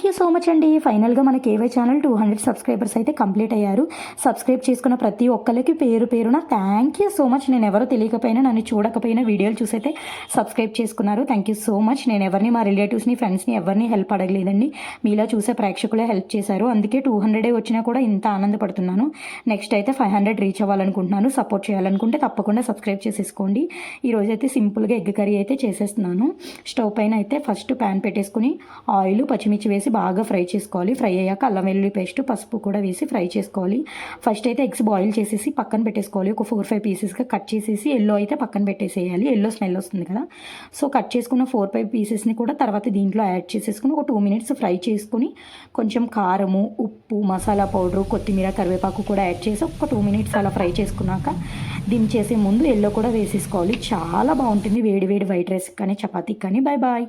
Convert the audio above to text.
Thank you so much అండి. ఫైనల్గా మన కేవై ఛానల్ 200 సబ్స్క్రైబర్స్ అయితే కంప్లీట్ అయ్యారు. సబ్స్క్రైబ్ చేసుకున్న ప్రతి ఒక్కరికి పేరు పేరున థ్యాంక్ యూ సో మచ్. నేను ఎవరో తెలియకపోయినా, నన్ను చూడకపోయినా వీడియోలు చూసైతే సబ్స్క్రైబ్ చేసుకున్నారు. Thank you so much. నేను ఎవరిని, మా రిలేటివ్స్ని, ఫ్రెండ్స్ని ఎవరిని హెల్ప్ అడగలేదండి. మీలా చూసే ప్రేక్షకులే హెల్ప్ చేశారు. అందుకే 200 వచ్చినా కూడా ఇంత ఆనందపడుతున్నాను. నెక్స్ట్ అయితే 500 రీచ్ అవ్వాలనుకుంటున్నాను. సపోర్ట్ చేయాలనుకుంటే తప్పకుండా సబ్స్క్రైబ్ చేసేసుకోండి. ఈరోజైతే సింపుల్గా ఎగ్ కర్రీ అయితే చేసేస్తున్నాను. స్టవ్ పైన అయితే ఫస్ట్ ప్యాన్ పెట్టేసుకుని ఆయిల్, పచ్చిమిర్చి వేసి బాగా ఫ్రై చేసుకోవాలి. ఫ్రై అయ్యాక అల్లం వెల్లుల్లి పేస్ట్, పసుపు కూడా వేసి ఫ్రై చేసుకోవాలి. ఫస్ట్ అయితే ఎగ్స్ బాయిల్ చేసేసి పక్కన పెట్టేసుకోవాలి. ఒక 4-5 పీసెస్గా కట్ చేసేసి ఎల్లో అయితే పక్కన పెట్టేసేయాలి. ఎల్లో స్మెల్ వస్తుంది కదా. సో కట్ చేసుకున్న 4-5 పీసెస్ని కూడా తర్వాత దీంట్లో యాడ్ చేసేసుకుని ఒక 2 మినిట్స్ ఫ్రై చేసుకుని కొంచెం కారము, ఉప్పు, మసాలా పౌడరు, కొత్తిమీర, కరివేపాకు కూడా యాడ్ చేసి ఒక 2 మినిట్స్ అలా ఫ్రై చేసుకున్నాక దించేసే ముందు ఎల్లో కూడా వేసేసుకోవాలి. చాలా బాగుంటుంది వేడి వేడి వైట్ రైస్ కానీ చపాతీకి కానీ. Bye bye.